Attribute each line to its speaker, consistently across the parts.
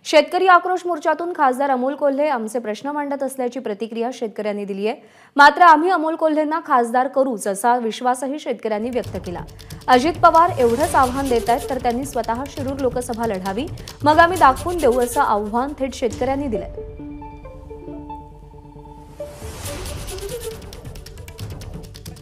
Speaker 1: शेतकरी आक्रोश मोर्चातून खासदार अमोल कोल्हे आमचे प्रश्न मांडत असल्याची प्रतिक्रिया शेतकऱ्यांनी दिली आहे। मात्र आम्ही अमोल कोल्हेंना खासदार करूच असा विश्वासही शेतकऱ्यांनी व्यक्त केला। अजित पवार एवढंच आव्हान देत आहेत तर त्यांनी स्वतः शिरूर लोकसभा लढावी, मग आम्ही दाखवून देऊ असं आव्हान थेट शेतकऱ्यांनी दिलंय।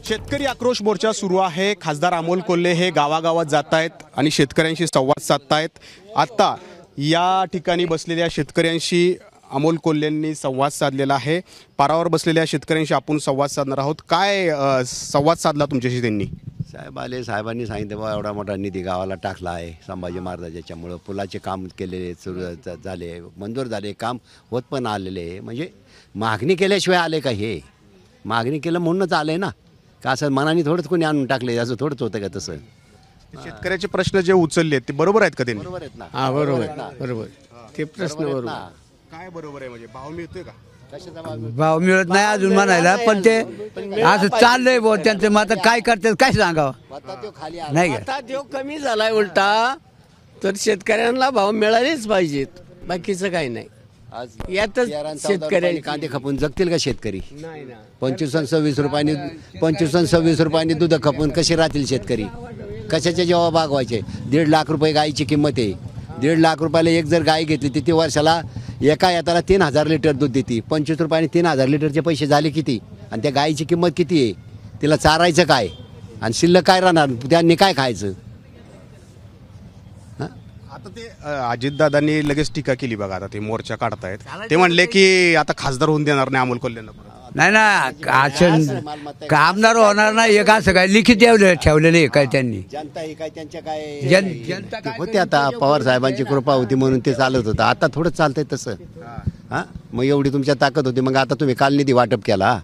Speaker 2: शेतकरी आक्रोश मोर्चा सुरू आहे। खासदार अमोल कोल्हे हे गावागावात जात आहेत आणि शेतकऱ्यांशी संवाद साधतायत। आता या ठिकाणी बसलेल्या शेतकऱ्यांशी अमोल कोल्हेंनी संवाद साधलेला आहे। पारावर बसलेल्या शेतकऱ्यांशी आपण संवाद साधणार आहोत। काय संवाद साधला तुमच्याशी त्यांनी?
Speaker 3: साहेबांनी सांगितलं बा एवढा मोठा निधी गावाला टाकला आहे संभाजी महाराजाच्यामुळं, पुलाचे काम केलेले सुरू झाले, मंजूर झाले, काम होत पण आलेले। म्हणजे मागणी केल्याशिवाय आले का? हे मागणी केलं म्हणूनच आले ना, का असं मनाने थोडंच कोणी आणून टाकले असं थोडंच होतं का? तसं
Speaker 2: शेतकऱ्याचे प्रश्न जे उचलले ते बरोबर आहेत का? ते
Speaker 3: बरोबर आहेत ना?
Speaker 4: हां बरोबर ते प्रश्न बरोबर।
Speaker 2: काय बरोबर आहे? म्हणजे भाव मिळतोय का?
Speaker 4: भाव मिळत नाही अजून म्हणायला, पण ते असं चाललंय भाऊ त्यांचं। मग आता काय करतात काय सांगावं? नाही का
Speaker 5: आता देव कमी झालाय उलटा, तर शेतकऱ्यांना भाव मिळालेच पाहिजेत, बाकीचं काही नाही। यातच शेतकऱ्यांनी
Speaker 3: कांदे खपून जगतील का शेतकरी? 25-26 रुपयांनी 25-26 रुपयांनी दूध खपून कसे राहतील शेतकरी? कशाचे जेव्हा भागवायचे? 1.5 लाख रुपये गायीची किंमत आहे। 1.5 लाख रुपयाला एक जर गाय घेतली तर ती वर्षाला एका याताला 3000 लिटर दूध देते। 25 रुपयांनी 3000 लिटरचे पैसे झाले किती? आणि त्या गायीची किंमत किती आहे? तिला चारायचं काय आणि शिल्लक काय राहणार? त्यांनी काय खायचं?
Speaker 2: आता ते अजितदादांनी लगेच टीका केली बघा। आता ते मोर्चा काढतायत, ते म्हणले की आता खासदार होऊन देणार नाही अमोल कोल्हेंना।
Speaker 4: नाही ना, असं आमदार होणार नाही एक असं काय लिखित ठेवलेलं आहे काय त्यांनी?
Speaker 3: जनता ही काय त्यांच्या काय
Speaker 4: जनता काय
Speaker 3: होते? आता पवार साहेबांची कृपा होती म्हणून ते चालत होतं। आता थोडं चालतंय तसं? हां, मग एवढी तुमच्या ताकद होती, मग आता तुम्ही काल निधी वाटप केला,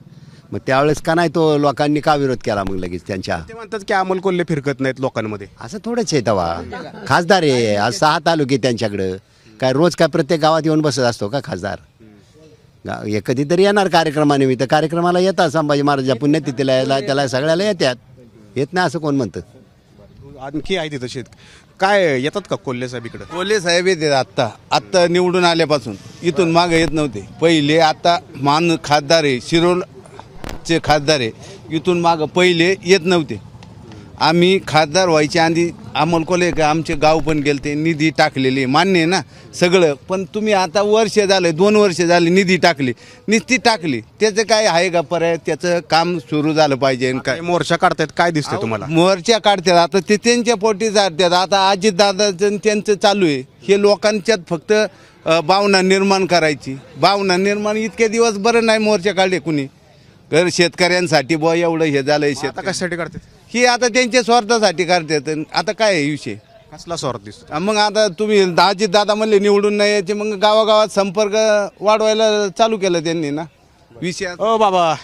Speaker 3: मग त्यावेळेस का नाही तो लोकांनी का विरोध केला? मग लगेच त्यांच्या
Speaker 2: ते म्हणतात की अमोल कोल्हे फिरकत नाहीत लोकांमध्ये।
Speaker 3: असं थोडंच आहे तेव्हा खासदार आहे। आज 6 तालुके त्यांच्याकडं, काय रोज काय प्रत्येक गावात येऊन बसत असतो का खासदार? कधीतरी येणार कार्यक्रमानिमित्त, कार्यक्रमाला येतात संभाजी महाराजांच्या पुण्यतिथीला यायला, त्याला सगळ्याला येतात, येत नाही असं कोण म्हणतं?
Speaker 2: आणखी आहे तिथं शेत काय येतात का कोल्हे साहेब इकडे?
Speaker 6: कोल्हे साहेब येतात आत्ता निवडून आल्यापासून, इथून मागे येत नव्हते पहिले। आता खासदार आहे, शिरोळचे खासदार आहे, इथून मागं पहिले येत नव्हते। आम्ही खासदार व्हायच्या आधी अमोल कोल्हे आमचे गाव पण गेलते, निधी टाकलेली मान्य आहे ना सगळं, पण तुम्ही आता वर्ष झाले 2 वर्ष झाले निधी टाकली, निस्ती टाकली, त्याचं काय आहे का पर्याय? त्याचं काम सुरू झालं पाहिजे। काय
Speaker 2: मोर्चा काढतायत काय दिसतंय तुम्हाला?
Speaker 6: मोर्चा काढतात आता ते त्यांच्या पोटी जातात। आता अजितदादाचं त्यांचं चालू आहे, हे लोकांच्यात फक्त भावना निर्माण करायची। भावना निर्माण इतके दिवस बरं नाही मोर्चा काढले कुणी, तर शेतकऱ्यांसाठी बुवा एवढं हे झालंय।
Speaker 2: आता कशासाठी काढतात?
Speaker 6: ही आता त्यांच्या स्वार्थासाठी करतात। आता काय आहे विषय?
Speaker 2: कसला स्वार्थ दिसतो?
Speaker 6: मग आता तुम्ही अजितदादा म्हणले निवडून नाही यायचे, मग गावागावात संपर्क वाढवायला चालू केलं त्यांनी ना विषय।
Speaker 2: ओ बाबा,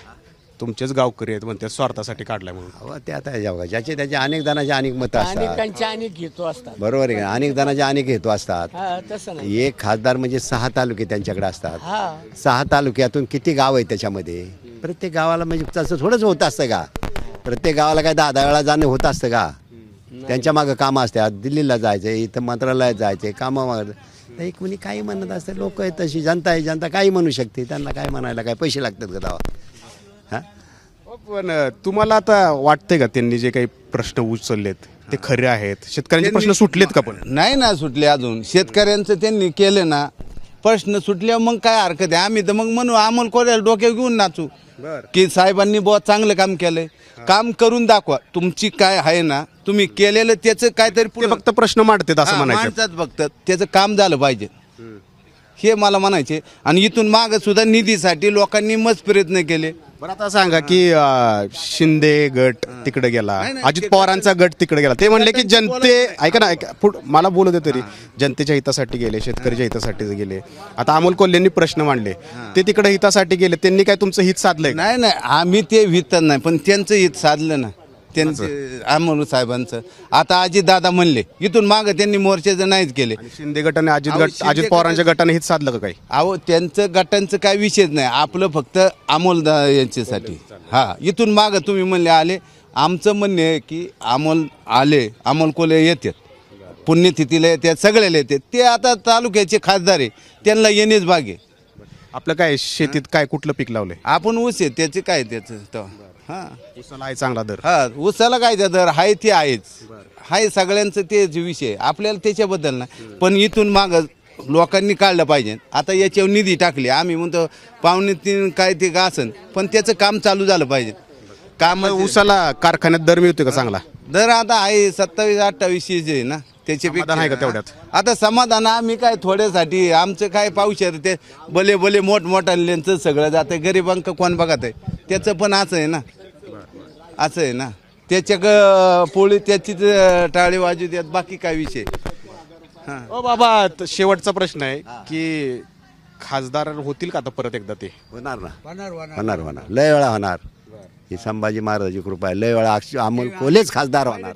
Speaker 2: तुमचेच गावकरी आहेत म्हणते स्वार्थासाठी काढलाय म्हणून।
Speaker 3: ते आता ज्याचे त्याचे अनेक जणांचे अनेक मतं असतात,
Speaker 5: अनेकांचे अनेक हेतू असतात,
Speaker 3: बरोबर आहे का? अनेक जणांचे अनेक हेतू असतात।
Speaker 5: तसं नाही।
Speaker 3: एक खासदार म्हणजे 6 तालुके त्यांच्याकडे असतात।
Speaker 5: हा
Speaker 3: 6 तालुक्यातून किती गाव आहेत त्याच्यामध्ये? प्रत्येक गावाला म्हणजे तसं थोडंच होत असतं का? प्रत्येक गावाला काय 10 वेळा जाणं होत असतं का? त्यांच्या मागं कामं असतात, दिल्लीला जायचं, इथं मंत्रालयात जायचे, कामं मागत एक कोणी काही म्हणत असतं। लोक आहेत तशी, जनता आहे, जनता काही म्हणू शकते, त्यांना काय म्हणायला काय पैसे लागतात का तेव्हा? हां,
Speaker 2: पण तुम्हाला आता वाटतंय का त्यांनी जे काही प्रश्न उचललेत ते खरे आहेत? शेतकऱ्यांचे प्रश्न सुटलेत का? पण
Speaker 6: नाही ना सुटले अजून। शेतकऱ्यांचं त्यांनी केलं ना, प्रश्न सुटल्यावर मग काय हरकत आहे? आम्ही तर मग म्हणू अमोल कोल्ह्याला डोक्यावर घेऊन नाचू की साहेबांनी बहुत चांगलं काम केलंय, काम करून दाखवा। तुमची काय आहे ना, तुम्ही केलेलं त्याचं काहीतरी
Speaker 2: फक्त प्रश्न मांडतात असं म्हणायचं?
Speaker 6: माणसात फक्त त्याचं काम झालं पाहिजे हे मला म्हणायचे। आणि इथून माग सुद्धा निधीसाठी लोकांनी मस्त प्रयत्न केले।
Speaker 2: बरं, आता सांगा की शिंदे गट तिकडे गेला, अजित पवारांचा गट तिकडे गेला, ते म्हणले की ऐका ना, मला बोलू दे तरी, जनतेच्या हितासाठी गेले, शेतकऱ्याच्या हितासाठी गेले। आता अमोल कोल्हेंनी प्रश्न मांडले, ते तिकडे हितासाठी गेले, त्यांनी काय तुमचं हित साधलंय?
Speaker 6: नाही, आम्ही ते हित नाही, पण त्यांचं हित साधलं ना त्यांचं अमोल साहेबांचं। आता अजितदादा म्हणले, इथून मागं त्यांनी मोर्चाचं नाहीच केले।
Speaker 2: शिंदे गटाने अजित पवारांच्या गटाने हित साधलं का काही?
Speaker 6: अहो त्यांचं गटांचं काय विषयच नाही, आपलं फक्त अमोल यांच्यासाठी। हा, इथून मागं तुम्ही म्हणले आले, आमचं म्हणणे आहे की अमोल कोल्हे येतात, पुण्यतिथीला येतात, सगळ्याला येतात. ते आता तालुक्याचे खासदार आहे, त्यांना येणेच भाग आहे.
Speaker 2: आपलं काय शेतीत काय कुठलं पीक लावलंय?
Speaker 6: आपण ऊस आहे, त्याचे काय त्याचं हां
Speaker 2: ऊसाला आहे चांगला दर.
Speaker 6: हा ऊसाला काय त्या दर आहे ते आहेच, आहे सगळ्यांचं तेच विषय, आपल्याला त्याच्याबद्दल नाही. पण इथून माग लोकांनी काढलं पाहिजे. आता याच्यावर निधी टाकली, आम्ही म्हणतो 2.5 काय ते का असन, पण त्याचं काम चालू झालं पाहिजे. काम
Speaker 2: ऊसाला कारखान्यात दर मिळतोय का चांगला?
Speaker 6: दर आता आहे 27-28 आहे ना, त्याचे
Speaker 2: समाधान आहे का तेवढ्यात?
Speaker 6: आता समाधान आम्ही काय थोड्यासाठी, आमचं काय पावशेर ते भले भले मोठमोठ्यांचं सगळं जातं, गरिबांक कोण बघत आहे, त्याचं पण असं आहे ना, असं आहे ना, त्याच्या पोळी त्याची टाळी वाजू द्यात, बाकी काय विषय.
Speaker 2: ओ बाबा, शेवटचा प्रश्न आहे की खासदार होतील का आता परत एकदा ते?
Speaker 3: होणार ना, होणार लय वेळा होणार. ही संभाजी महाराजाची कृपा आहे, लय वेळा अमोल कोल्हेच खासदार होणार.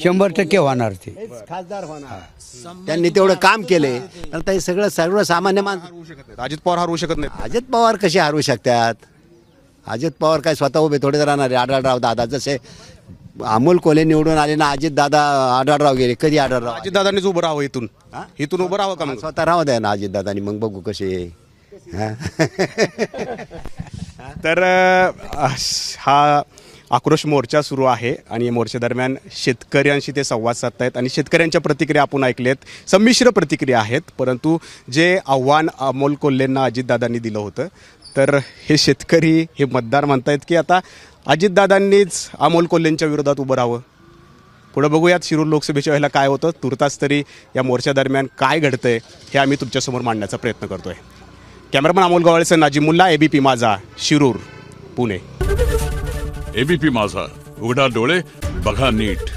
Speaker 4: 100% होणार ते.
Speaker 3: खासदार होणार, त्यांनी तेवढं काम केले. आता हे सगळं सर्वसामान्य माणसं.
Speaker 2: अजित पवार हरवू शकत नाही.
Speaker 3: अजित पवार कसे हरू शकतात? अजित पवार काय स्वतः उभे थोडेच राहणार आहे? आढळराव दादा जसे अमोल कोल्हे निवडून आले ना, अजित दादा आढळराव गेले. कधी आढळराव?
Speaker 2: अजित दादांनीच उभं राहावं इथून, इथून उभं राहावं का मग?
Speaker 3: स्वतः राहू द्या ना अजित दादानी, मग बघू कसे.
Speaker 2: तर हा आक्रोश मोर्चा सुरू आहे आणि या मोर्चादरम्यान शेतकऱ्यांशी ते संवाद साधतायत आणि शेतकऱ्यांच्या प्रतिक्रिया आपण ऐकल्यात. संमिश्र प्रतिक्रिया आहेत, परंतु जे आव्हान अमोल कोल्हेंना अजितदादांनी दिलं होतं, तर हे शेतकरी, हे मतदार म्हणतायत की आता अजितदादांनीच अमोल कोल्हेंच्या विरोधात उभं राहावं. पुढे बघूयात शिरूर लोकसभेच्या वेळेला काय होतं. तुर्तास तरी या मोर्चादरम्यान काय घडतंय हे आम्ही तुमच्यासमोर मांडण्याचा प्रयत्न करतोय. कॅमेरामन अमोल गवाळेसह नाजिमुल्ला, एबीपी माझा, शिरूर, पुणे.
Speaker 7: एबीपी माझा, उघडा डोळे बघा नीट.